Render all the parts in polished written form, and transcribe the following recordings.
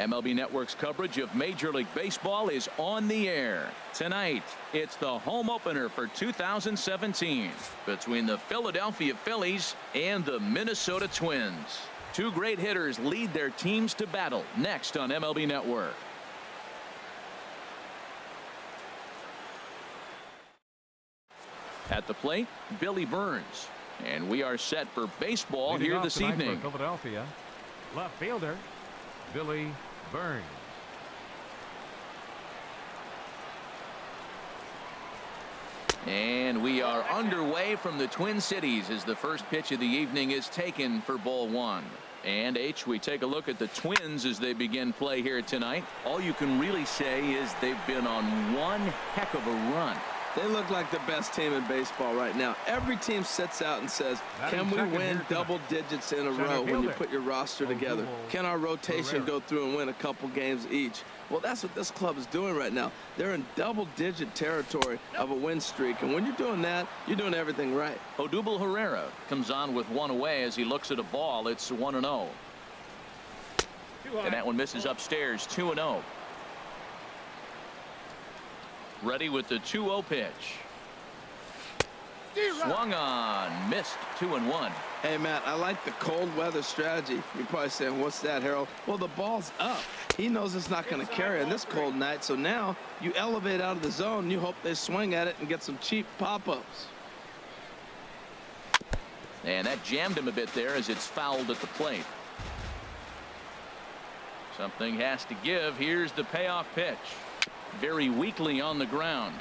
MLB Network's coverage of Major League Baseball is on the air. Tonight, it's the home opener for 2017 between the Philadelphia Phillies and the Minnesota Twins. Two great hitters lead their teams to battle next on MLB Network. At the plate, Billy Burns. And we are set for baseball here this evening. For Philadelphia, left fielder Billy Burns. And we are underway from the Twin Cities as the first pitch of the evening is taken for ball one. And we take a look at the Twins as they begin play here tonight. All you can really say is they've been on one heck of a run. They look like the best team in baseball right now. Every team sits out and says, can we win double digits in a row when you put your roster together? Can our rotation go through and win a couple games each? Well, that's what this club is doing right now. They're in double-digit territory of a win streak. And when you're doing that, you're doing everything right. Odubel Herrera comes on with one away as he looks at a ball. It's 1-0. And that one misses upstairs, 2-0. Ready with the 2-0 pitch. Swung on, missed, 2-1. Hey, Matt, I like the cold weather strategy. You're probably saying, what's that, Harold? Well, the ball's up. He knows it's not going to carry on this cold night, so now you elevate out of the zone, and you hope they swing at it and get some cheap pop-ups. And that jammed him a bit there as it's fouled at the plate. Something has to give. Here's the payoff pitch. Very weakly on the ground.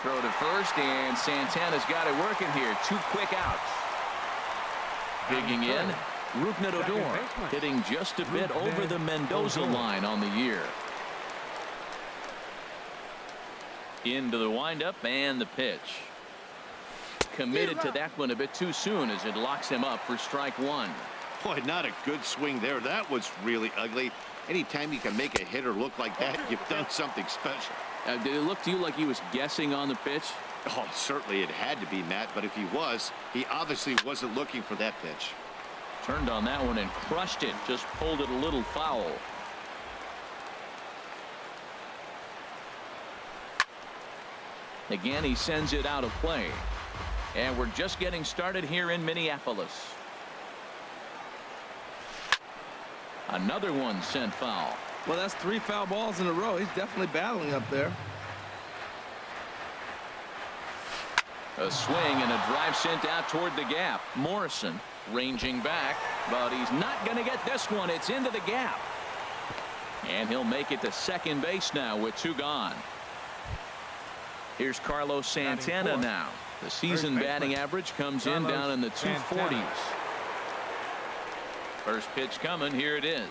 Throw to first, and Santana's got it working here. Two quick outs. Digging in, Rougned Odor hitting just a bit over the Mendoza line on the year. Into the windup and the pitch. Committed to that one a bit too soon as it locks him up for strike one. Boy, not a good swing there. That was really ugly. Anytime you can make a hitter look like that, you've done something special. Did it look to you like he was guessing on the pitch? Oh, certainly it had to be, Matt, but if he was, he obviously wasn't looking for that pitch. Turned on that one and crushed it. Just pulled it a little foul. Again, he sends it out of play. And we're just getting started here in Minneapolis. Another one sent foul. Well, that's 3 foul balls in a row. He's definitely battling up there. A swing and a drive sent out toward the gap. Morrison ranging back, but he's not going to get this one. It's into the gap. And he'll make it to second base now with 2 gone. Here's Carlos Santana now. The season batting average comes in down in the 240s. First pitch coming. Here it is.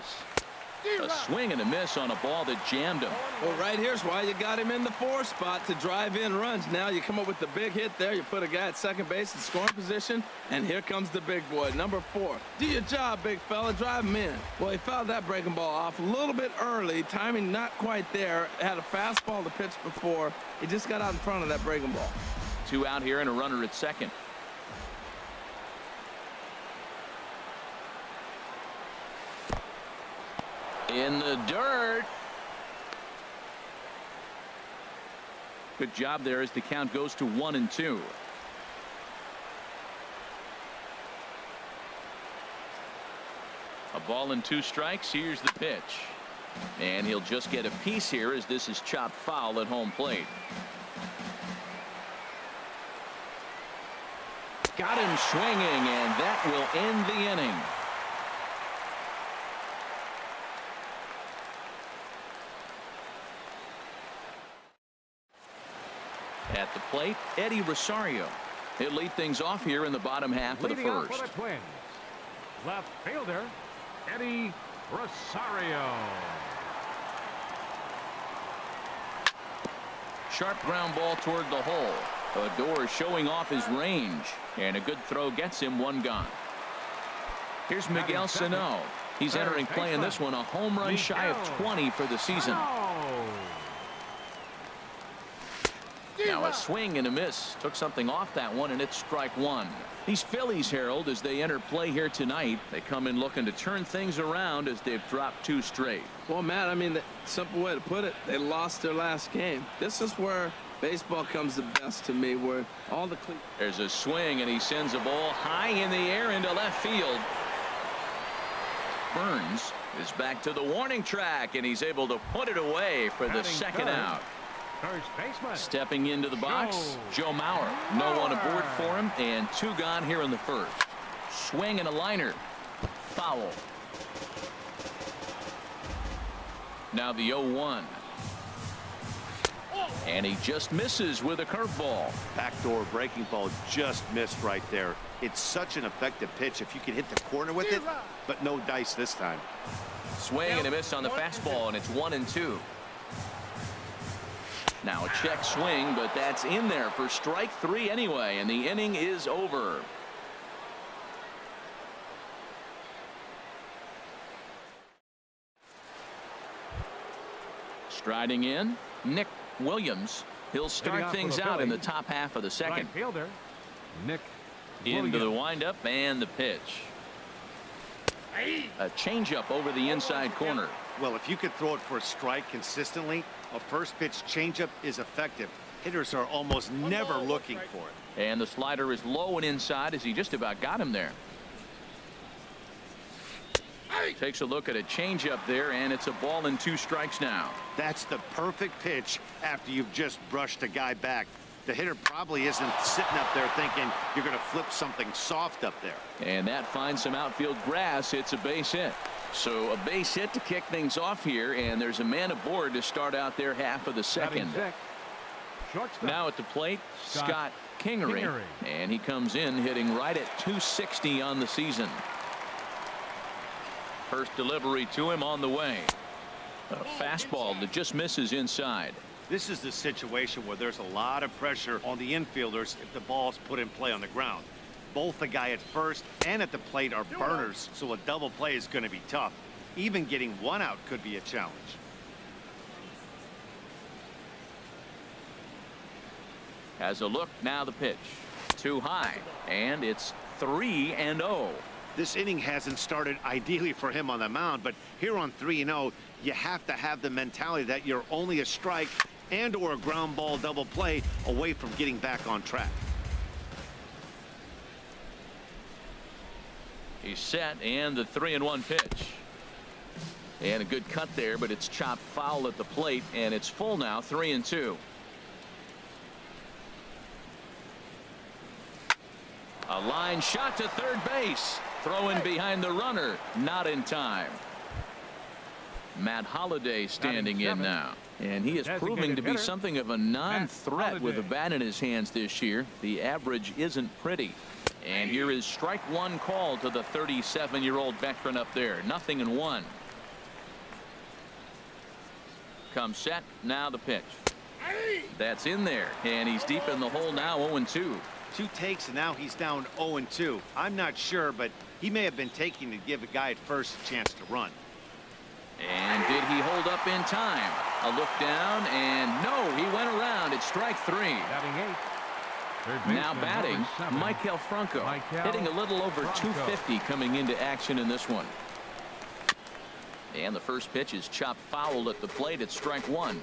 A swing and a miss on a ball that jammed him. Well, right here's why you got him in the 4 spot to drive in runs. Now you come up with the big hit there. You put a guy at second base in scoring position, and here comes the big boy, number 4. Do your job, big fella. Drive him in. Well, he fouled that breaking ball off a little bit early. Timing not quite there. Had a fastball to pitch before. He just got out in front of that breaking ball. 2 out here and a runner at second. In the dirt. Good job there as the count goes to 1-2. A ball and 2 strikes. Here's the pitch. And he'll just get a piece here as this is chopped foul at home plate. Got him swinging, and that will end the inning. At the plate, Eddie Rosario. He'll lead things off here in the bottom half of the first. For the Twins, left fielder Eddie Rosario. Sharp ground ball toward the hole. Odor showing off his range, and a good throw gets him 1 gone. Here's Miguel Sano. He's entering play in this one, a home run shy of 20 for the season. Now a swing and a miss. Took something off that one, and it's strike one. These Phillies, Harold, as they enter play here tonight, they come in looking to turn things around as they've dropped 2 straight. Well, Matt, I mean, the simple way to put it, they lost their last game. This is where baseball comes the best to me, where all the... There's a swing, and he sends a ball high in the air into left field. Burns is back to the warning track, and he's able to put it away for the second out. First baseman. Stepping into the box, Joe Mauer. No one aboard for him, and 2 gone here in the first. Swing and a liner. Foul. Now the 0-1. And he just misses with a curveball. Backdoor breaking ball just missed right there. It's such an effective pitch if you can hit the corner with it, but no dice this time. Swing and a miss on the fastball, and it's 1-2. Now a check swing, but that's in there for strike 3 anyway, and the inning is over. Striding in, Nick Williams. He'll start things out in the top half of the second. Right fielder, Nick Into the windup and the pitch. A changeup over the inside corner. Well, if you could throw it for a strike consistently, a first pitch changeup is effective. Hitters are almost never looking for it. And the slider is low and inside as he just about got him there. Takes a look at a changeup there, and it's a ball and 2 strikes now. That's the perfect pitch after you've just brushed a guy back. The hitter probably isn't sitting up there thinking you're going to flip something soft up there. And that finds some outfield grass. It's a base hit. So a base hit to kick things off here, and there's a man aboard to start out their half of the second. Now at the plate, Scott Kingery. And he comes in hitting right at 260 on the season. First delivery to him on the way. A fastball that just misses inside. This is the situation where there's a lot of pressure on the infielders if the ball's put in play on the ground. Both the guy at first and at the plate are burners, so a double play is going to be tough. Even getting 1 out could be a challenge. Has a look, now the pitch. Too high, and it's 3-0. This inning hasn't started ideally for him on the mound, but here on 3-0, you have to have the mentality that you're only a strike and or a ground ball double play away from getting back on track. He's set, and the 3-1 pitch. And a good cut there, but it's chopped foul at the plate, and it's full now, 3-2. A line shot to third base. Throwing behind the runner, not in time. Matt Holliday standing in now, and he is proving to be something of a non-threat with a bat in his hands this year. The average isn't pretty. And here is strike 1 call to the 37-year-old veteran up there. 0-1. Comes set, now the pitch. That's in there, and he's deep in the hole now. 0-2. 2 takes, and now he's down 0-2. I'm not sure, but he may have been taking to give a guy at first a chance to run. And did he hold up in time? A look down, and no, he went around. It's strike 3. Now batting, Michael Franco, hitting a little over 250 coming into action in this one. And the first pitch is chopped foul at the plate. It's strike 1.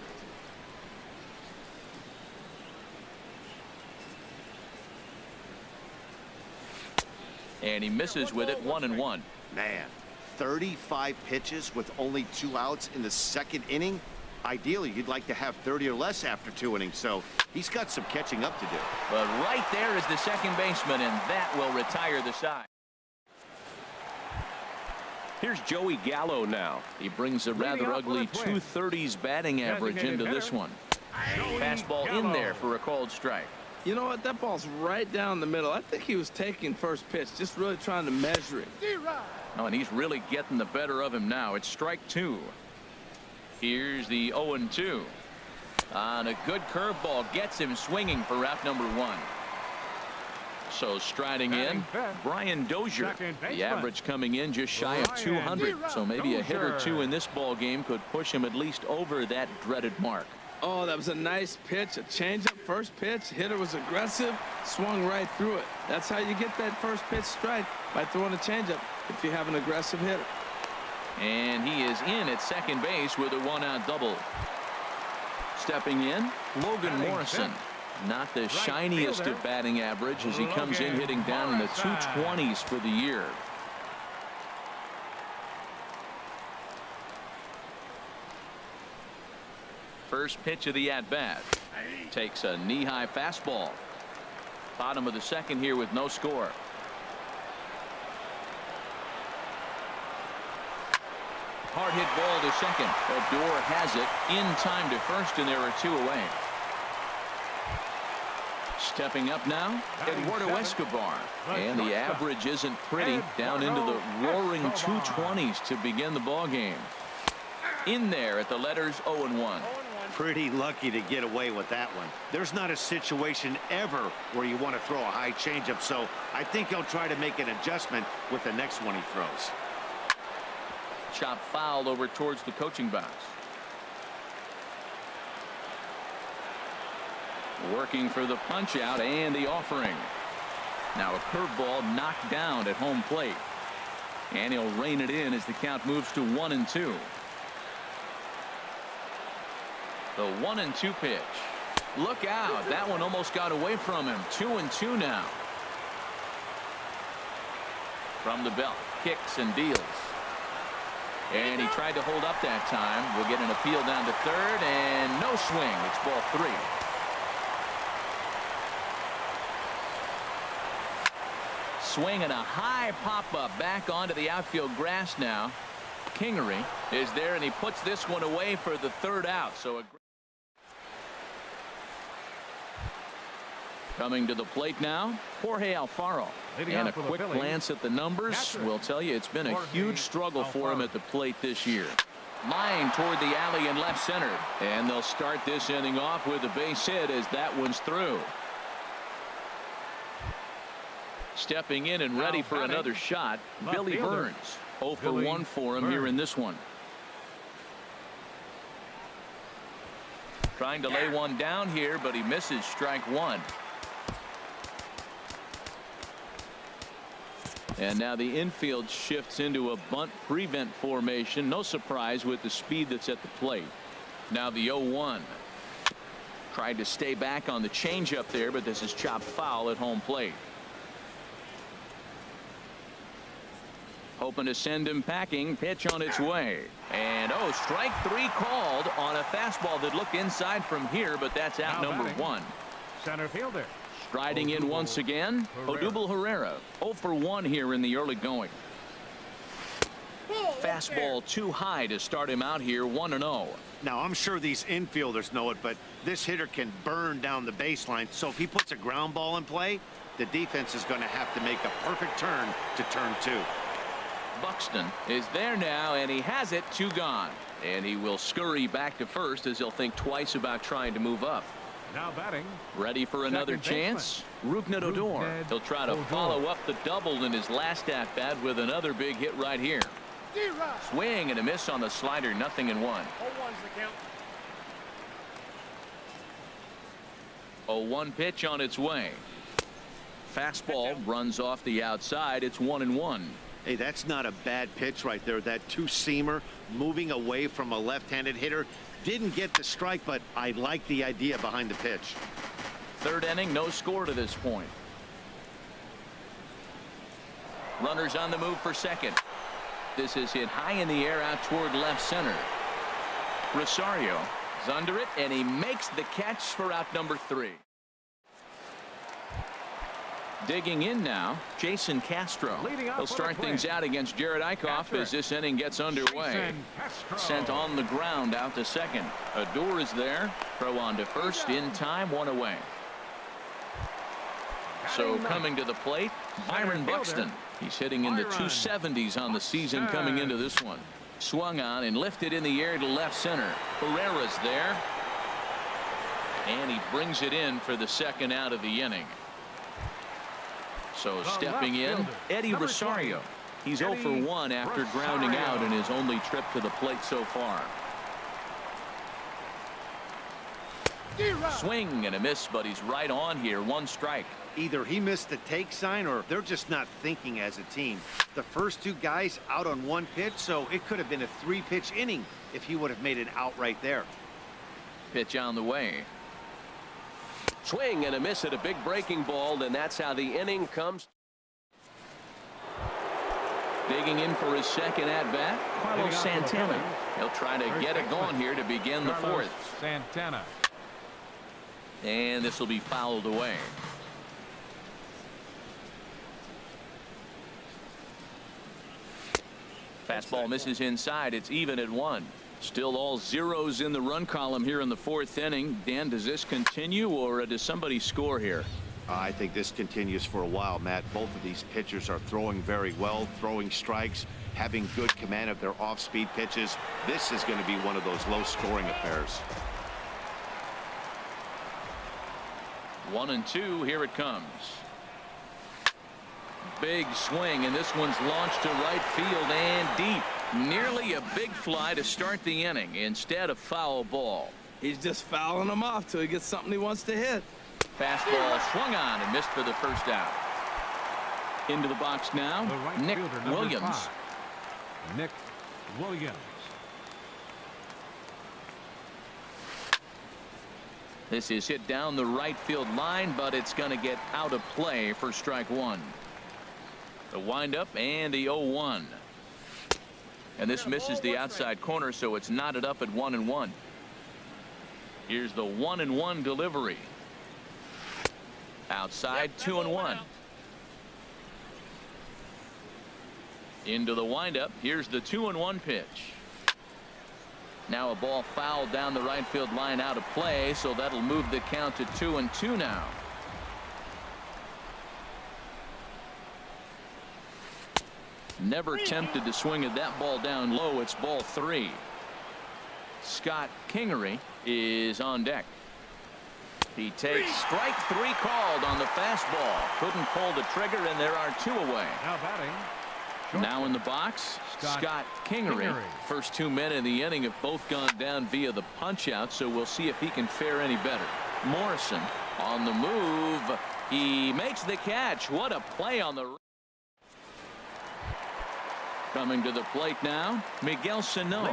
And he misses with it. 1-1. Man, 35 pitches with only 2 outs in the second inning. Ideally, you'd like to have 30 or less after 2 innings, so he's got some catching up to do. But right there is the second baseman, and that will retire the side. Here's Joey Gallo now. He brings a rather ugly 230s batting average into this one. Fastball in there for a called strike. You know what? That ball's right down the middle. I think he was taking first pitch, just really trying to measure it. Oh, and he's really getting the better of him now. It's strike 2. Here's the 0-2. On a good curveball, gets him swinging for out number 1. So striding in, Brian Dozier. The average coming in just shy of 200. So maybe a hit or 2 in this ball game could push him at least over that dreaded mark. Oh, that was a nice pitch, a changeup first pitch, hitter was aggressive, swung right through it. That's how you get that first pitch strike, by throwing a changeup if you have an aggressive hitter. And he is in at second base with a one-out double. Stepping in, Logan Morrison. Not the shiniest of batting average as he comes in hitting down in the 220s for the year. First pitch of the at-bat. Takes a knee-high fastball. Bottom of the second here with no score. Hard hit ball to second. Odor has it in time to first, and there are two away. Stepping up now, Eduardo Escobar. And the average isn't pretty. Down into the roaring 220s to begin the ball game. In there at the letters 0-1. Pretty lucky to get away with that one. There's not a situation ever where you want to throw a high changeup, so I think he'll try to make an adjustment with the next one he throws. Chop foul over towards the coaching box. Working for the punch out and the offering. Now a curveball knocked down at home plate. And he'll rein it in as the count moves to 1-2. The 1-2 pitch. Look out. That one almost got away from him. 2-2 now. From the belt. Kicks and deals. And he tried to hold up that time. We'll get an appeal down to third, and no swing. It's ball 3. Swing and a high pop-up back onto the outfield grass now. Kingery is there, and he puts this one away for the third out. So coming to the plate now, Jorge Alfaro. And a quick glance at the numbers will tell you it's been a huge struggle for him at the plate this year. Line toward the alley in left center. And they'll start this inning off with a base hit as that one's through. Stepping in and ready for another shot, Billy Burns. 0 for 1 for him here in this one. Trying to lay one down here, but he misses strike one. And now the infield shifts into a bunt prevent formation. No surprise with the speed that's at the plate. Now the 0-1. Tried to stay back on the changeup there, but this is chopped foul at home plate. Hoping to send him packing. Pitch on its way. And strike 3 called on a fastball that looked inside from here, but that's out number 1. Center fielder. Striding in once again, Odubel Herrera. 0 for 1 here in the early going. Fastball too high to start him out here, 1-0. Now, I'm sure these infielders know it, but this hitter can burn down the baseline. So if he puts a ground ball in play, the defense is going to have to make a perfect turn to turn 2. Buxton is there now, and he has it. 2 gone. And he will scurry back to first as he'll think twice about trying to move up. Now batting. Ready for another chance. Rougned Odor. He'll try to follow up the double in his last at bat with another big hit right here. Swing and a miss on the slider. 0-1. 0-1 pitch on its way. Fastball runs off the outside. It's 1-1. Hey, that's not a bad pitch right there. That two-seamer moving away from a left-handed hitter. Didn't get the strike, but I like the idea behind the pitch. Third inning, no score to this point. Runners on the move for second. This is hit high in the air out toward left center. Rosario is under it, and he makes the catch for out number 3. Digging in now, Jason Castro. He'll start things out against Jared Eichhoff as this inning gets underway. Sent on the ground out to second. Odor is there. Throw on to first in time, 1 away. So coming to the plate, Byron Buxton. He's hitting in the 270s on the season coming into this one. Swung on and lifted in the air to left center. Herrera's there. And he brings it in for the second out of the inning. So stepping in, Eddie Rosario. He's 0 for 1 after grounding out in his only trip to the plate so far. Swing and a miss, but he's right on here. One strike. Either he missed the take sign or they're just not thinking as a team. The first two guys out on one pitch, so it could have been a 3-pitch inning if he would have made it out right there. Pitch on the way. Swing and a miss at a big breaking ball, and that's how the inning comes. Digging in for his second at-bat, Carlos Santana. He'll try to get it going here to begin the fourth. Santana. And this will be fouled away. Fastball misses inside. It's even at 1. Still all zeros in the run column here in the fourth inning. Dan, does this continue or does somebody score here? I think this continues for a while, Matt. Both of these pitchers are throwing very well, throwing strikes, having good command of their off-speed pitches. This is going to be one of those low-scoring affairs. 1-2. Here it comes. Big swing, and this one's launched to right field and deep. Nearly a big fly to start the inning instead of foul ball. He's just fouling them off till he gets something he wants to hit. Fastball swung on and missed for the first out. Into the box now, The right Nick fielder, number Williams. 5. Nick Williams. This is hit down the right field line, but it's going to get out of play for strike one. The windup and the 0-1. And this misses the outside corner, so it's knotted up at 1-1. Here's the 1-1 delivery. Outside, 2-1. Into the windup. Here's the 2-1 pitch. Now a ball fouled down the right field line out of play, so that'll move the count to 2-2 now. Never tempted to swing at that ball down low. It's ball 3. Scott Kingery is on deck. He takes strike 3 called on the fastball. Couldn't pull the trigger, and there are 2 away. Now batting. Now in the box, Scott Kingery. First 2 men in the inning have both gone down via the punch out, so we'll see if he can fare any better. Morrison on the move. He makes the catch. What a play on the. Coming to the plate now, Miguel Sano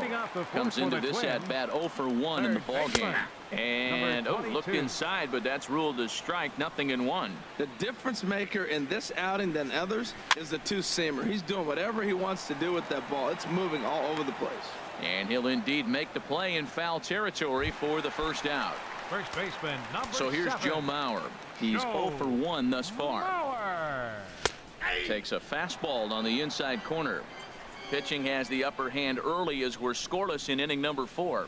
comes into this at bat 0 for 1 in the ball game. And looked inside, but that's ruled a strike. Nothing in 1. The difference maker in this outing than others is the two-seamer. He's doing whatever he wants to do with that ball. It's moving all over the place. And he'll indeed make the play in foul territory for the first out. First baseman number 7. So here's Joe Mauer. He's 0 for 1 thus far. Mauer. Takes a fastball on the inside corner. Pitching has the upper hand early as we're scoreless in inning number 4.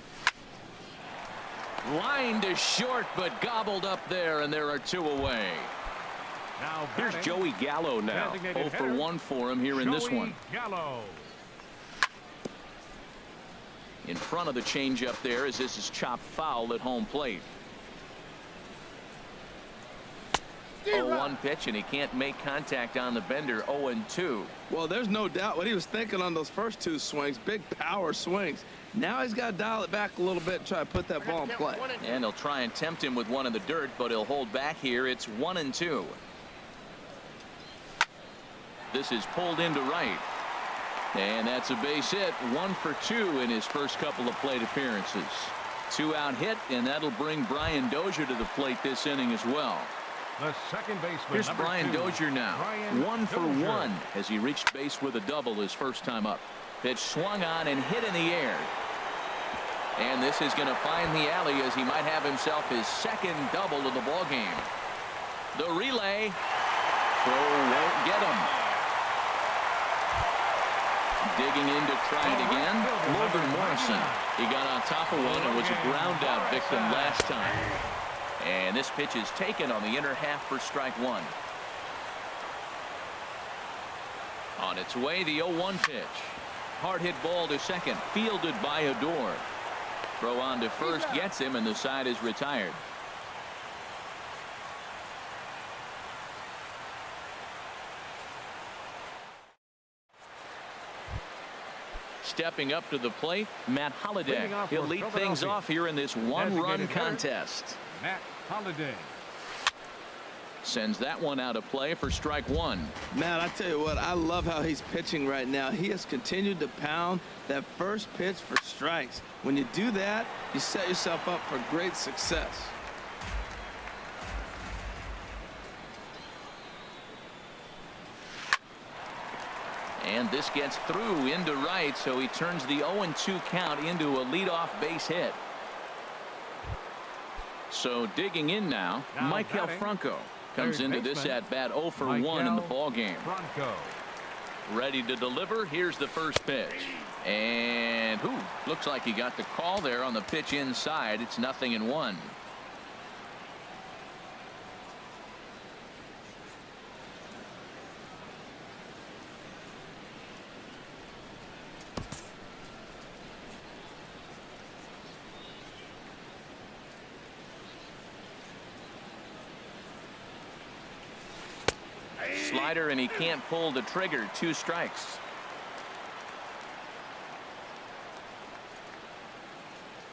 Line to short, but gobbled up there, and there are 2 away. Now Here's batting. Joey Gallo now. 0 for 1 for him here in this one. Gallo. In front of the changeup there as this is chopped foul at home plate. 0-1 pitch, and he can't make contact on the bender. 0-2. Well, there's no doubt what he was thinking on those first 2 swings. Big power swings. Now he's got to dial it back a little bit and try to put that ball in play. And they'll try and tempt him with one in the dirt, but he'll hold back here. It's 1-2. This is pulled into right. And that's a base hit. 1 for 2 in his first couple of plate appearances. 2-out hit, and that'll bring Brian Dozier to the plate this inning as well. The second baseman. Here's number Brian 2. Dozier now. Brian 1 for Dozier. 1 as he reached base with a double his first time up. Pitch swung on and hit in the air. And this is going to find the alley as he might have himself his second double of the ball game. The relay. Throw won't get him. Digging in to try it again. Logan Morrison. He got on top of one and was a ground out victim last time. And this pitch is taken on the inner half for strike 1. On its way, the 0-1 pitch. Hard hit ball to second, fielded by Odor. Throw on to first gets him, and the side is retired. Stepping up to the plate, Matt Holliday. Leading off He'll for lead things Philadelphia. off here in this one-run Designated hitter, contest. Matt Holliday. Sends that one out of play for strike one. Man, I tell you what, I love how he's pitching right now. He has continued to pound that first pitch for strikes. When you do that, you set yourself up for great success. And this gets through into right, so he turns the 0-2 count into a leadoff base hit. So digging in now, Michael batting, Franco comes third into this baseman, at bat 0 for 1 in the ball game. Franco. Ready to deliver. Here's the first pitch. And looks like he got the call there on the pitch inside. It's 0-1. Slider, and he can't pull the trigger. 2 strikes.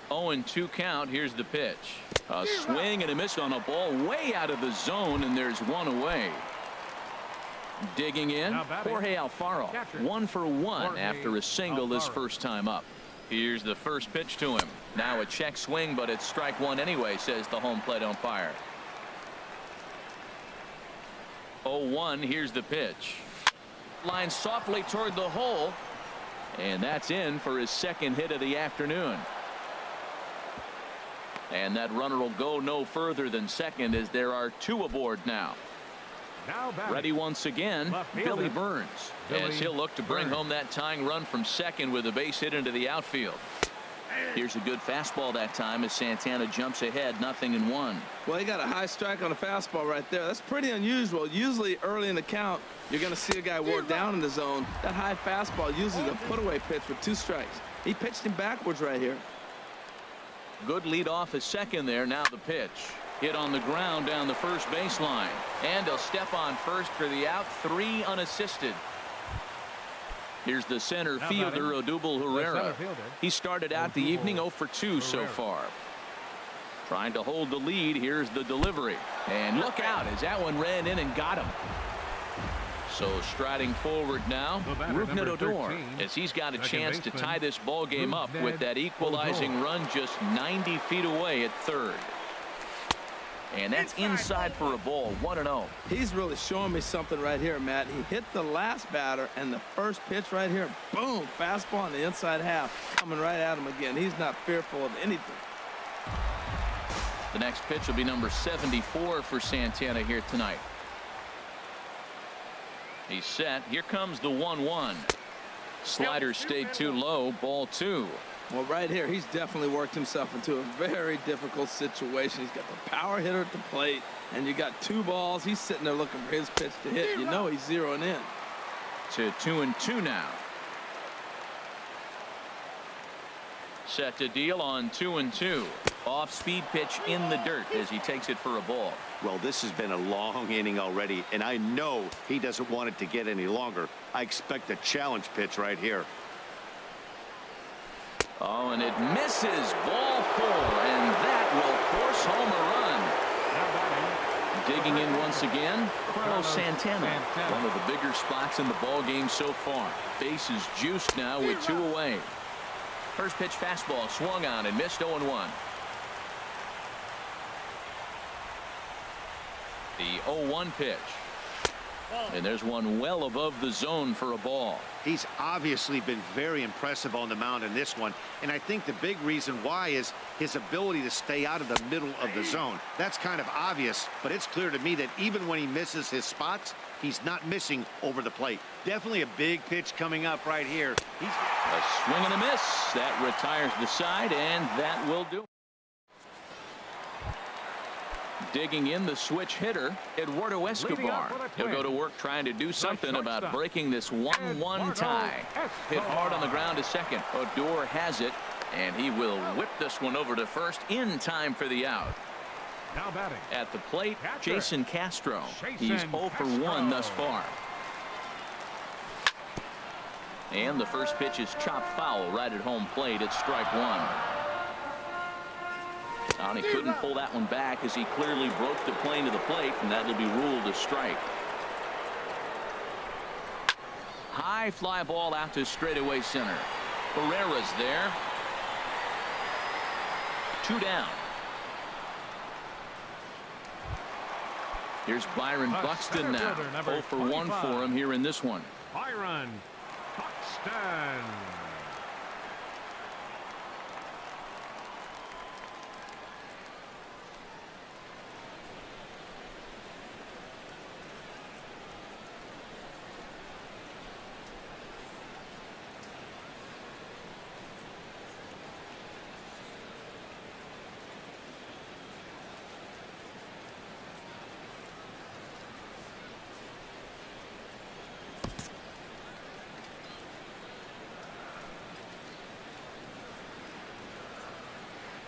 0-2 count. Here's the pitch. A swing and a miss on a ball way out of the zone, and there's one away. Digging in, Jorge Alfaro. 1 for 1 after a single his first time up. Here's the first pitch to him. Now a check swing, but it's strike one anyway, says the home plate umpire. 0-1. Here's the pitch. Line softly toward the hole, and that's in for his second hit of the afternoon. And that runner will go no further than second, as there are 2 aboard now. Ready once again, Billy Burns, as he'll look to bring home that tying run from second with a base hit into the outfield. Here's a good fastball that time as Santana jumps ahead, 0-1. Well, he got a high strike on a fastball right there. That's pretty unusual. Usually early in the count, you're going to see a guy wore down in the zone. That high fastball usually the put-away pitch with 2 strikes. He pitched him backwards right here. Good lead off at second there. Now the pitch. Hit on the ground down the first baseline. And he'll step on first for the out. 3 unassisted. Here's the center fielder, Odubel Herrera. He started out the evening 0 for 2 so far. Trying to hold the lead. Here's the delivery. And look out as that one ran in and got him. So striding forward now, Rougned Odor, as he's got a chance to tie this ball game up with that equalizing run just 90 feet away at third. And that's inside for a ball. 1-0. He's really showing me something right here, Matt. He hit the last batter, and the first pitch right here, boom, fastball on the inside half, coming right at him again. He's not fearful of anything. The next pitch will be number 74 for Santana here tonight. He's set. Here comes the 1-1. Slider stayed too low. Ball 2. Well, right here, he's definitely worked himself into a very difficult situation. He's got the power hitter at the plate, and you got 2 balls. He's sitting there looking for his pitch to hit. You know he's zeroing in. To 2-2 now. Set to deal on 2-2. Off speed pitch in the dirt as he takes it for a ball. Well, this has been a long inning already, and I know he doesn't want it to get any longer. I expect a challenge pitch right here. Oh, and it misses. Ball 4, and that will force home a run. Digging in once again, Carlos Santana. One of the bigger spots in the ball game so far. Bases juiced now with 2 away. First pitch fastball swung on and missed. 0-1. The 0-1 pitch. And there's one well above the zone for a ball. He's obviously been very impressive on the mound in this one, and I think the big reason why is his ability to stay out of the middle of the zone. That's kind of obvious, but it's clear to me that even when he misses his spots, he's not missing over the plate. Definitely a big pitch coming up right here. A swing and a miss. That retires the side, and that will do. Digging in, the switch hitter, Eduardo Escobar. He'll go to work trying to do something about breaking this 1-1 tie. Hit hard on the ground to second. Odor has it, and he will whip this one over to first in time for the out. Now batting. At the plate, Jason Castro. He's 0 for 1 thus far. And the first pitch is chopped foul right at home plate. It's strike one. And he couldn't pull that one back as he clearly broke the plane to the plate, and that'll be ruled a strike. High fly ball out to straightaway center. Herrera's there. 2 down. Here's Byron Buxton now. 0 for 1 for him here in this one. Byron Buxton.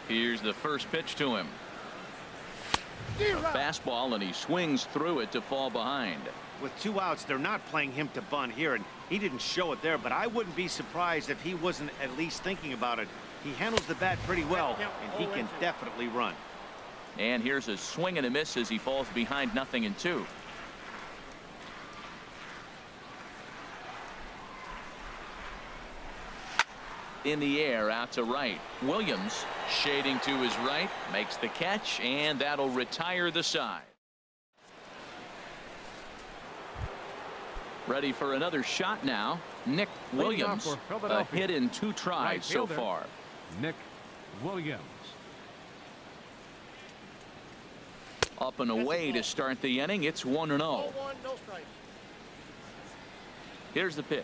Here's the first pitch to him. A fastball, and he swings through it to fall behind. With 2 outs, they're not playing him to bunt here, and he didn't show it there, but I wouldn't be surprised if he wasn't at least thinking about it. He handles the bat pretty well, and he can definitely run. And here's a swing and a miss as he falls behind 0-2. In the air out to right. Williams shading to his right, makes the catch, and that'll retire the side. Ready for another shot now. Nick Williams, a hit in 2 tries so far. Nick Williams. Up and away to start the inning. It's 1-0. No strike. Here's the pitch.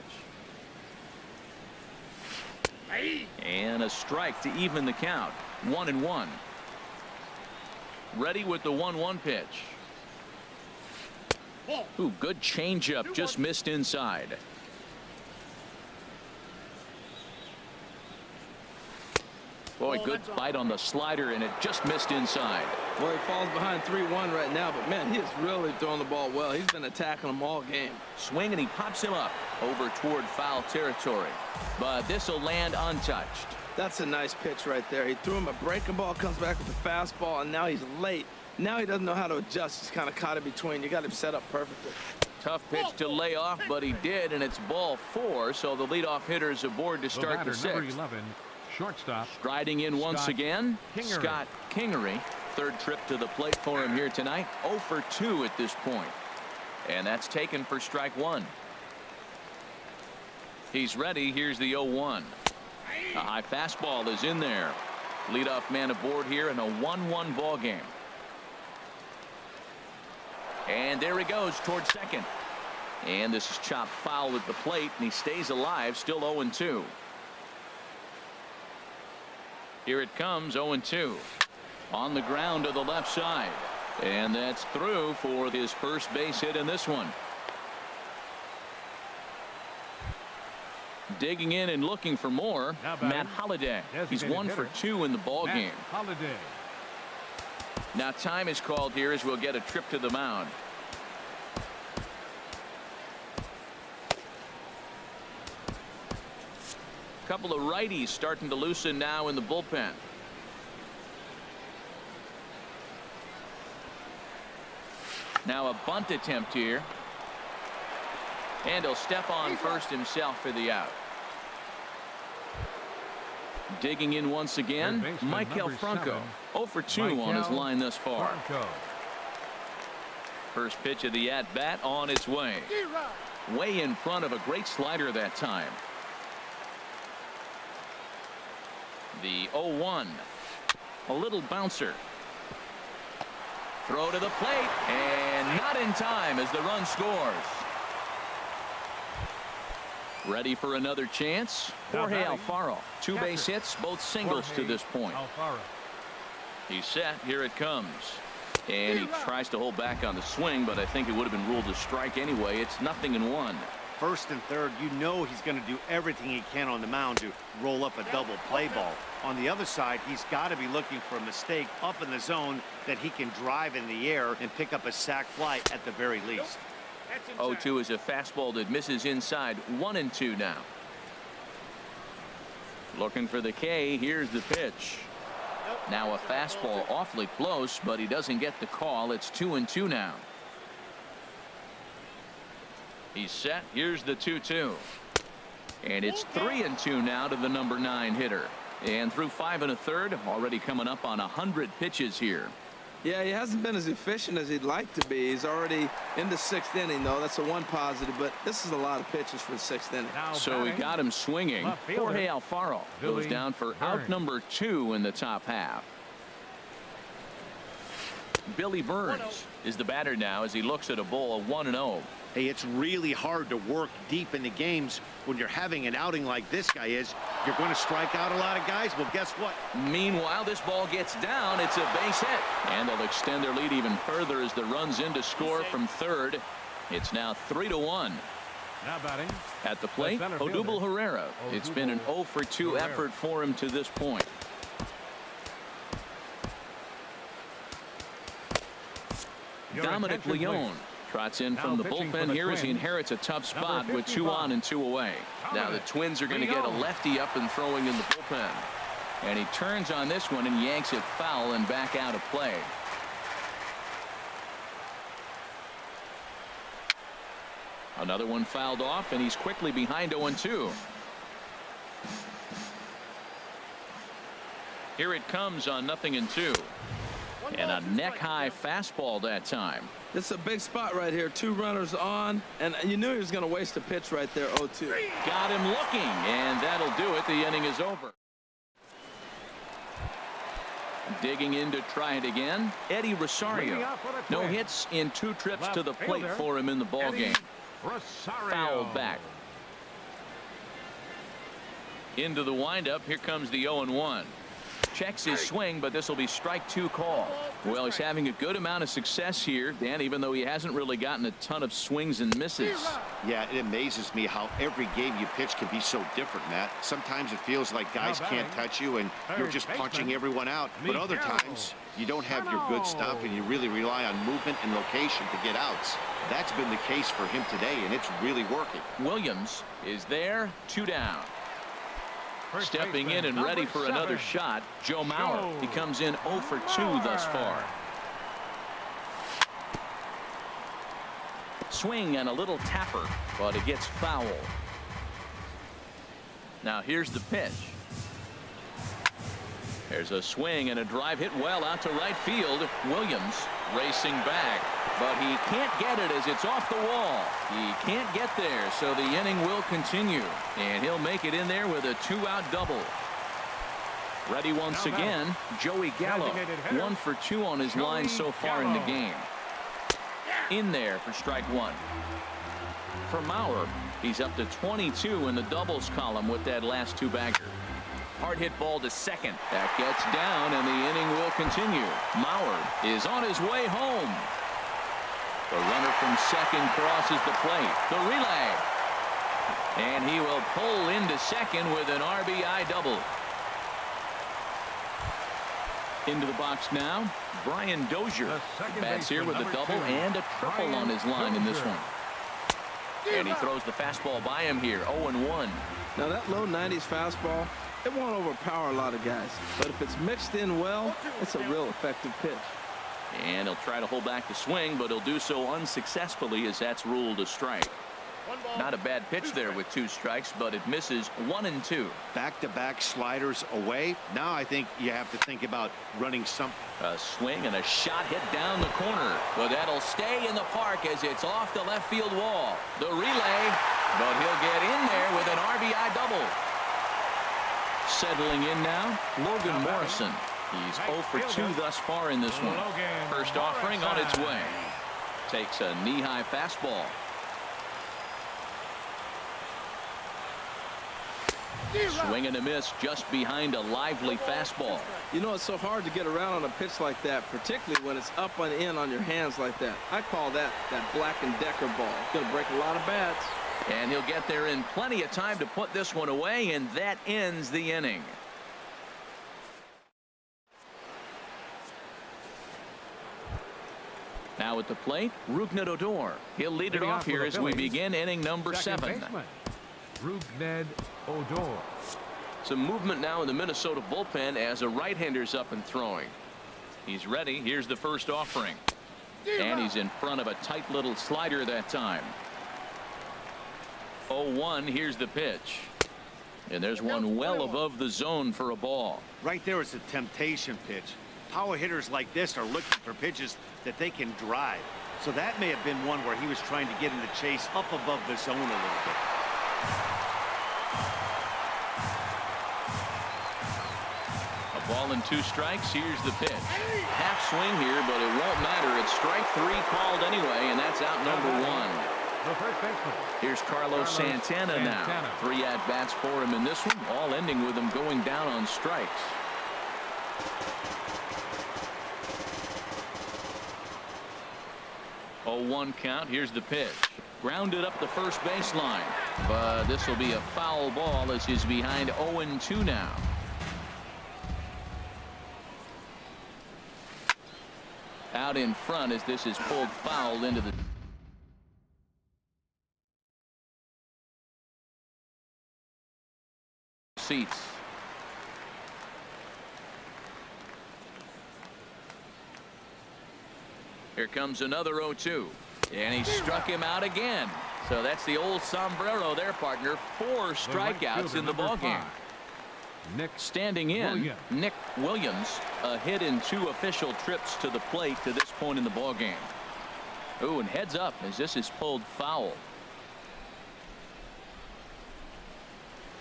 And a strike to even the count. 1-1. Ready with the 1-1 pitch. Ooh, good changeup, just missed inside. Boy, good bite on the slider, and it just missed inside. Well, he falls behind 3-1 right now, but man, he is really throwing the ball well. He's been attacking them all game. Swing, and he pops him up over toward foul territory, but this will land untouched. That's a nice pitch right there. He threw him a breaking ball, comes back with a fastball, and now he's late. Now he doesn't know how to adjust. He's kind of caught in between. You got him set up perfectly. Tough pitch to lay off, but he did, and it's ball 4, so the leadoff hitter is aboard to start the 6th. Number 11, shortstop. Striding in once again, Kingery. Scott Kingery. 3rd trip to the plate for him here tonight. 0 for 2 at this point. And that's taken for strike 1. He's ready. Here's the 0-1. A high fastball is in there. Leadoff man aboard here in a 1-1 ball game. And there he goes toward second. And this is chopped foul at the plate, and he stays alive, still 0-2. Here it comes, 0-2. On the ground to the left side. And that's through for his first base hit in this one. Digging in and looking for more, Matt Holliday. He's 1 for 2 in the ball game. Holliday. Now time is called here as we'll get a trip to the mound. Couple of righties starting to loosen now in the bullpen. Now a bunt attempt here. And he'll step on first himself for the out. Digging in once again, Michael Franco. 0 for 2 on his line thus far. First pitch of the at-bat on its way. Way in front of a great slider that time. The 0-1. A little bouncer. Throw to the plate, and not in time as the run scores. Ready for another chance. Jorge Alfaro. 2 base hits, both singles to this point. He's set. Here it comes. And he tries to hold back on the swing, but I think it would have been ruled a strike anyway. It's 0-1. 1st and 3rd, you know he's going to do everything he can on the mound to roll up a double play ball. On the other side, he's got to be looking for a mistake up in the zone that he can drive in the air and pick up a sac fly at the very least. 0-2 is a fastball that misses inside. 1-2 now. Looking for the K. Here's the pitch. Now a fastball awfully close, but he doesn't get the call. It's 2-2 now. He's set. Here's the 2-2. And it's 3-2 now to the number 9 hitter. And through 5 1/3, already coming up on 100 pitches here. Yeah, he hasn't been as efficient as he'd like to be. He's already in the 6th inning, though. That's the one positive, but this is a lot of pitches for the 6th inning. So he got him swinging. Jorge Alfaro goes down for out number 2 in the top half. Billy Burns is the batter now as he looks at a ball of 1-0. Hey, it's really hard to work deep into games when you're having an outing like this guy is. You're going to strike out a lot of guys. Well, guess what? Meanwhile, this ball gets down. It's a base hit. And they'll extend their lead even further as the runs in to score from third. It's now 3-1. Now batting at the plate, Odubel Herrera. It's been an 0 for 2 effort for him to this point. Dominic Leone trots in from the bullpen here as he inherits a tough spot with 2 on and 2 away. Now the Twins are going to get a lefty up and throwing in the bullpen. And he turns on this one and yanks it foul and back out of play. Another one fouled off, and he's quickly behind 0-2. Here it comes on 0-2. And a neck-high fastball that time. This is a big spot right here. 2 runners on, and you knew he was going to waste a pitch right there. 0-2. Got him looking, and that'll do it. The inning is over. Digging in to try it again, Eddie Rosario. No hits in 2 trips to the plate for him in the ball game. Fouled back. Into the windup. Here comes the 0-1. Checks his swing, but this will be strike 2 call. Well, he's having a good amount of success here, Dan, even though he hasn't really gotten a ton of swings and misses. Yeah, it amazes me how every game you pitch can be so different, Matt. Sometimes it feels like guys can't touch you and you're just punching everyone out. But other times you don't have your good stuff and you really rely on movement and location to get outs. That's been the case for him today, and it's really working. Williams is there, 2 down. Stepping in and ready for another shot, Joe Mauer. He comes in 0 for 2 thus far. Swing and a little tapper, but it gets foul. Now here's the pitch. There's a swing and a drive hit well out to right field. Williams racing back, but he can't get it as it's off the wall. He can't get there, so the inning will continue, and he'll make it in there with a 2-out double. Ready once again, Joey Gallo. 1 for 2 on his line so far in the game. In there for strike 1. For Mauer, he's up to 22 in the doubles column with that last 2-bagger. Hard hit ball to second. That gets down, and the inning will continue. Mauer is on his way home. The runner from second crosses the plate. The relay. And he will pull into second with an RBI double. Into the box now, Brian Dozier. Bats here with a double and a triple on his line in this one. And he throws the fastball by him here, 0-1. Now that low 90s fastball, it won't overpower a lot of guys. But if it's mixed in well, it's a real effective pitch. And he'll try to hold back the swing, but he'll do so unsuccessfully as that's ruled a strike. Not a bad pitch there with 2 strikes, but it misses 1-2. Back-to-back sliders away. Now I think you have to think about running some. A swing and a shot hit down the corner, but that'll stay in the park as it's off the left field wall. The relay, but he'll get in there with an RBI double. Settling in now, Logan Morrison. He's 0 for 2 thus far in this one. First offering on its way. Takes a knee-high fastball. Swing and a miss just behind a lively fastball. You know, it's so hard to get around on a pitch like that, particularly when it's up and in on your hands like that. I call that Black & Decker ball. It's going to break a lot of bats. And he'll get there in plenty of time to put this one away, and that ends the inning. Now at the plate, Rougned Odor. He'll lead it off here as we begin inning number 7. Rougned Odor. Some movement now in the Minnesota bullpen as a right-hander's up and throwing. He's ready. Here's the first offering. And he's in front of a tight little slider that time. 0-1. Here's the pitch. And there's one well above the zone for a ball. Right there is a temptation pitch. Power hitters like this are looking for pitches that they can drive. So that may have been one where he was trying to get in the chase up above the zone a little bit. A ball and 2 strikes. Here's the pitch. Half swing here, but it won't matter. It's strike 3 called anyway, and that's out number 1. The first baseman. Here's Carlos Santana now. 3 at-bats for him in this one, all ending with him going down on strikes. Oh, 1 count. Here's the pitch. Grounded up the first baseline, but this will be a foul ball as he's behind 0-2 now. Out in front as this is pulled foul into the seats. Here comes another 0-2, and he struck him out again. So that's the old sombrero there, partner. 4 strikeouts in the ballgame. Standing in, Nick Williams, a hit in 2 official trips to the plate to this point in the ballgame. Ooh, and heads up as this is pulled foul.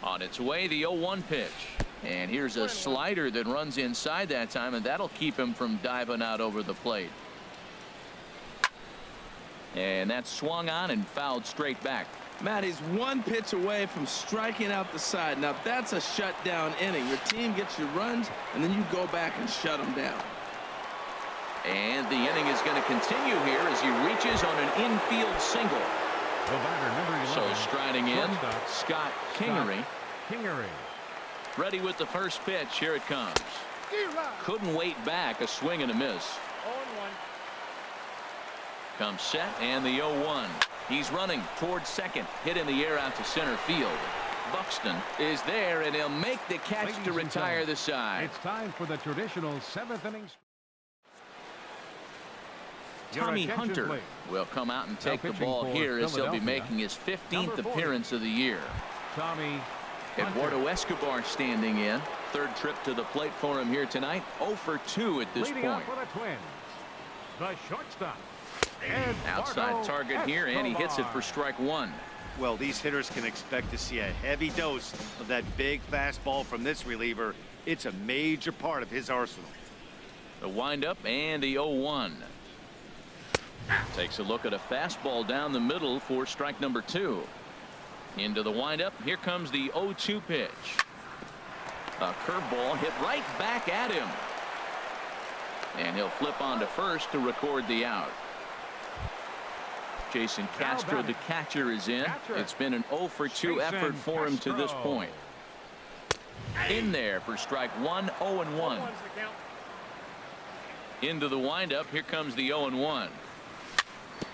On its way, the 0-1 pitch. And here's a slider that runs inside that time, and that'll keep him from diving out over the plate. And that's swung on and fouled straight back. Matt, he's 1 pitch away from striking out the side. Now that's a shutdown inning. Your team gets your runs, and then you go back and shut them down. And the inning is going to continue here as he reaches on an infield single. The batter, number 11. So striding in, Scott Kingery. Kingery. Ready with the first pitch. Here it comes. Couldn't wait back. A swing and a miss. 0-1. Comes set, and the 0-1. He's running towards second. Hit in the air out to center field. Buxton is there, and he'll make the catch to retire the side. It's time for the traditional 7th inning. Tommy Hunter will come out and take the ball here as he'll be making his 15th appearance of the year. Tommy Eduardo Escobar standing in. 3rd trip to the plate for him here tonight. 0 for 2 at this point. For the Twins, the shortstop. Outside target here, and he hits it for strike 1. Well, these hitters can expect to see a heavy dose of that big fastball from this reliever. It's a major part of his arsenal. The windup and the 0-1. Takes a look at a fastball down the middle for strike number 2. Into the windup. Here comes the 0-2 pitch. A curveball hit right back at him. And he'll flip on to first to record the out. Jason Castro, the catcher, is in. It's been an 0 for 2 effort for him to this point. In there for strike 1, 0-1. Into the windup. Here comes the 0-1.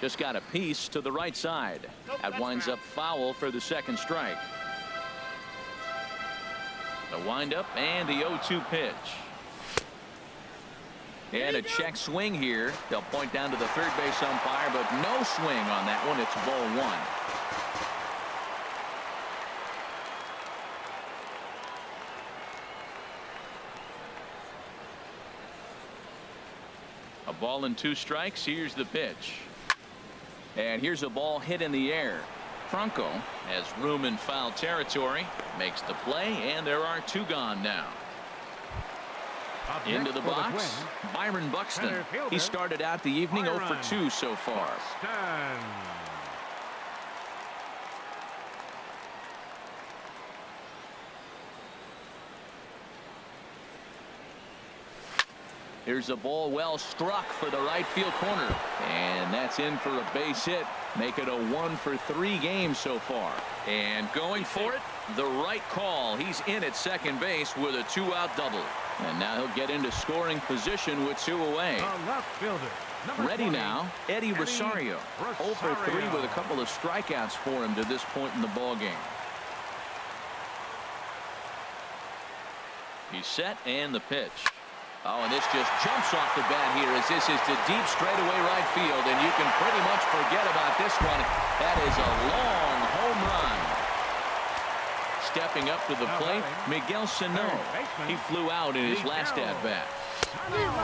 Just got a piece to the right side. That winds up foul for the 2nd strike. The windup and the 0-2 pitch. And a check swing here. They'll point down to the 3rd base umpire, but no swing on that one. It's ball 1. A ball and 2 strikes. Here's the pitch. And here's a ball hit in the air. Franco has room in foul territory. Makes the play, and there are 2 gone now. Into the box, Byron Buxton. He started out the evening 0 for 2 so far. Here's a ball well struck for the right field corner, and that's in for a base hit. Make it a 1 for 3 game so far. And going for it, the right call. He's in at second base with a 2-out double. And now he'll get into scoring position with 2 away. Left fielder, ready 20, now, Eddie Rosario. 0 for 3 with a couple of strikeouts for him to this point in the ball game. He's set and the pitch. Oh, and this just jumps off the bat here as this is to deep straightaway right field, and you can pretty much forget about this one. That is a long home run. Stepping up to the plate, Miguel Sano. He flew out in his last at-bat.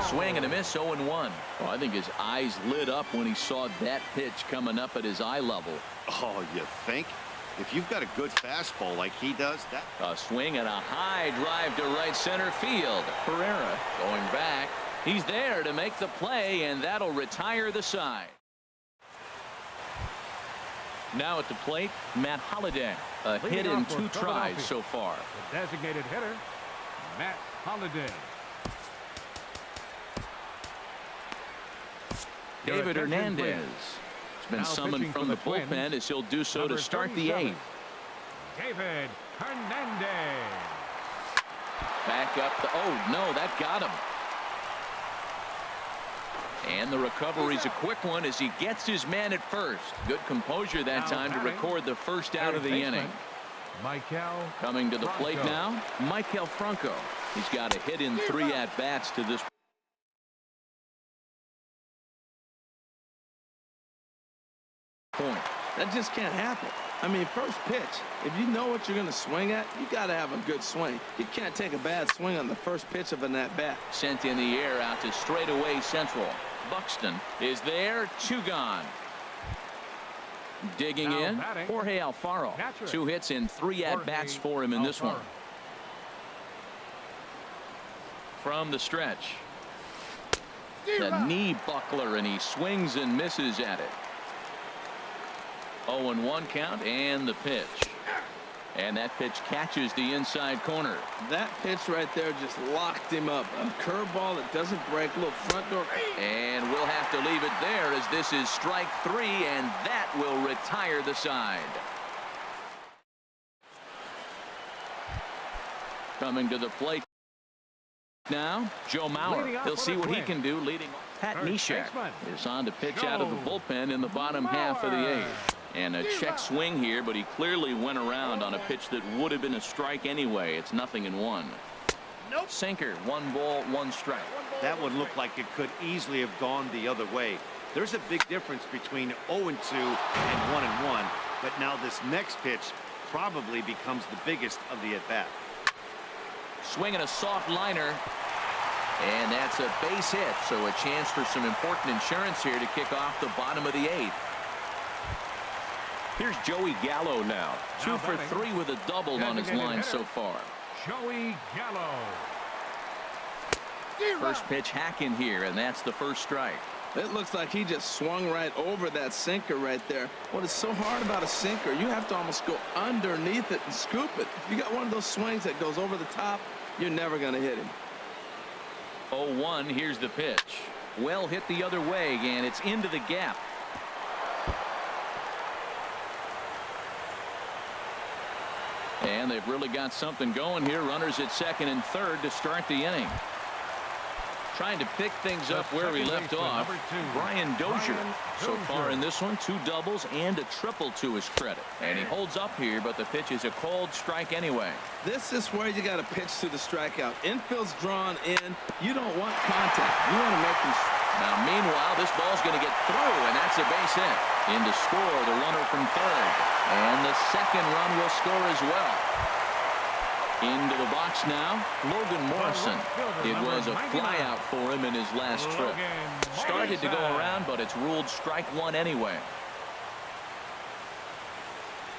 Swing and a miss, 0-1. Oh, I think his eyes lit up when he saw that pitch coming up at his eye level. Oh, you think? If you've got a good fastball like he does, that... A swing and a high drive to right center field. Pereira going back. He's there to make the play, and that'll retire the side. Now at the plate, Matt Holliday. A hit in 2 tries so far. The designated hitter, Matt Holliday. David Hernandez has been summoned from the bullpen as he'll do so to start the 8th. David Hernandez. Back up the, oh no, that got him. And the recovery's a quick one as he gets his man at first. Good composure that time to record the first out of the inning. Coming to the plate now, Maikel Franco. He's got a hit in 3 at-bats to this point. That just can't happen. I mean, first pitch, if you know what you're going to swing at, you got to have a good swing. You can't take a bad swing on the first pitch of an at-bat. Sent in the air out to straightaway central. Buxton is there, 2 gone. Digging in, Jorge Alfaro. 2 hits in 3 at-bats for him in this one. From the stretch. The knee buckler, and he swings and misses at it. 0-1 count, and the pitch. And that pitch catches the inside corner. That pitch right there just locked him up. A curveball that doesn't break, a little front door. And we'll have to leave it there as this is strike 3, and that will retire the side. Coming to the plate now, Joe Mauer. He'll see what he can do leading. Pat Neshek is on to pitch out of the bullpen in the bottom half of the 8th. And a check swing here, but he clearly went around on a pitch that would have been a strike anyway. It's 0-1. Nope. Sinker, 1 ball, 1 strike. That one looked like it could easily have gone the other way. There's a big difference between 0-2 and 1-1, but now this next pitch probably becomes the biggest of the at-bat. Swinging a soft liner, and that's a base hit, so a chance for some important insurance here to kick off the bottom of the 8th. Here's Joey Gallo now. 2 for 3 with a double on his line so far. Joey Gallo. First pitch hack in here, and that's the first strike. It looks like he just swung right over that sinker right there. What is so hard about a sinker, you have to almost go underneath it and scoop it. If you got one of those swings that goes over the top, you're never going to hit him. 0-1, here's the pitch. Well hit the other way, and it's into the gap. And they've really got something going here. Runners at second and third to start the inning. Trying to pick things up where we left off. Brian Dozier. So far in this one, 2 doubles and a triple to his credit. And he holds up here, but the pitch is a cold strike anyway. This is where you got to pitch to the strikeout. Infield's drawn in. You don't want contact. You want to make them. Now, meanwhile, this ball's going to get through, and that's a base hit. In to score, the runner from third. And the second run will score as well. Into the box now, Logan Morrison. It was a flyout for him in his last trip. Started to go around, but it's ruled strike 1 anyway.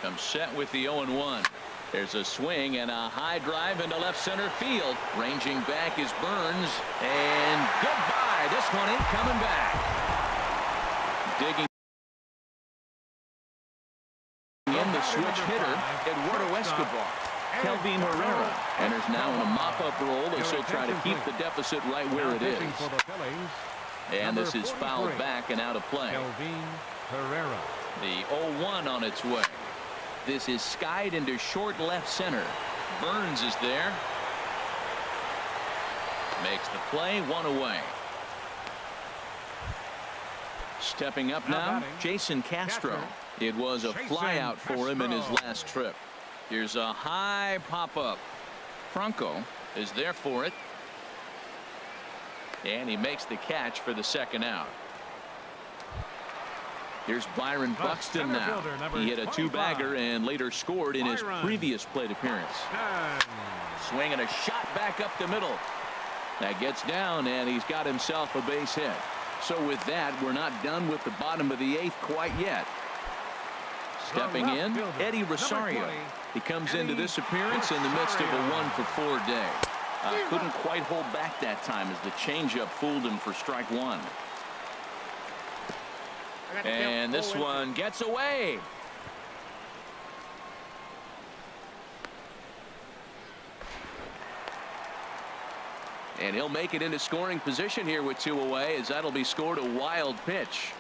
Comes set with the 0-1. There's a swing and a high drive into left center field. Ranging back is Burns. And goodbye. This one ain't coming back. Digging in the switch hitter, Eduardo Escobar. Kelvin Herrera enters now in a mop-up role as he'll try to keep the deficit right where it is. And this is fouled back and out of play. The 0-1 on its way. This is skied into short left center. Burns is there. Makes the play, 1 away. Stepping up now, Jason Castro. It was a flyout for him in his last trip. Here's a high pop-up. Franco is there for it. And he makes the catch for the second out. Here's Byron Buxton now. He hit a two-bagger and later scored in his previous plate appearance. Swinging a shot back up the middle. That gets down, and he's got himself a base hit. So with that, we're not done with the bottom of the 8th quite yet. Stepping in, Eddie Rosario. He comes into this appearance in the midst of a 1-for-4 day. Couldn't quite hold back that time as the changeup fooled him for strike one. And this one gets away. And he'll make it into scoring position here with 2 away, as that'll be scored a wild pitch.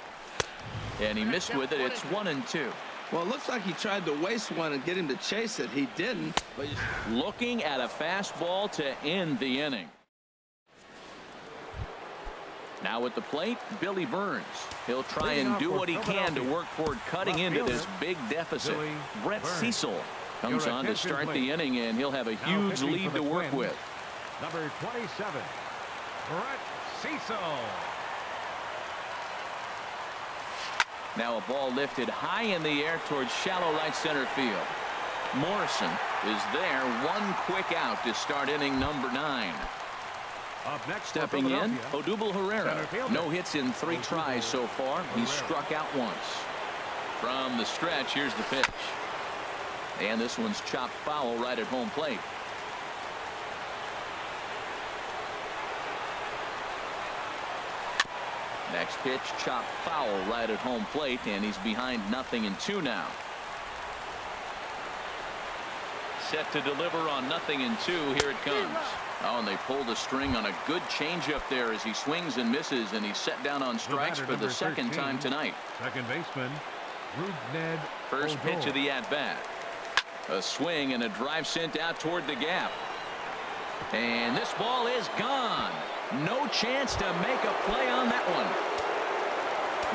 And he missed with it. It's 1-2. Well, it looks like he tried to waste one and get him to chase it. He didn't. But looking at a fastball to end the inning. Now at the plate, Billy Burns. He'll try and do what he can to work toward cutting into this big deficit. Brett Cecil comes on to start the inning, and he'll have a huge lead to work with. Number 27, Brett Cecil. Now a ball lifted high in the air towards shallow right center field. Morrison is there. One quick out to start inning number 9. Up next, stepping in, Odubel Herrera. No hits in 3 tries so far. He's struck out once. From the stretch, here's the pitch. And this one's chopped foul right at home plate. Next pitch, chopped foul right at home plate, and he's behind 0-2 now. Set to deliver on 0-2. Here it comes. Oh, and they pulled the string on a good changeup there as he swings and misses, and he's set down on strikes for the second time tonight. Second baseman, Ned. First pitch of the at-bat. A swing and a drive sent out toward the gap. And this ball is gone. No chance to make a play on that one.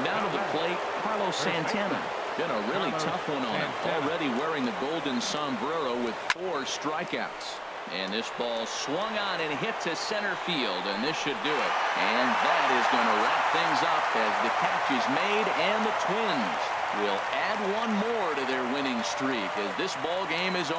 Down to the plate, Carlos Santana. Been a really tough one on him. Already wearing the golden sombrero with 4 strikeouts. And this ball swung on and hit to center field, and this should do it. And that is going to wrap things up as the catch is made, and the Twins will add one more to their winning streak as this ball game is over.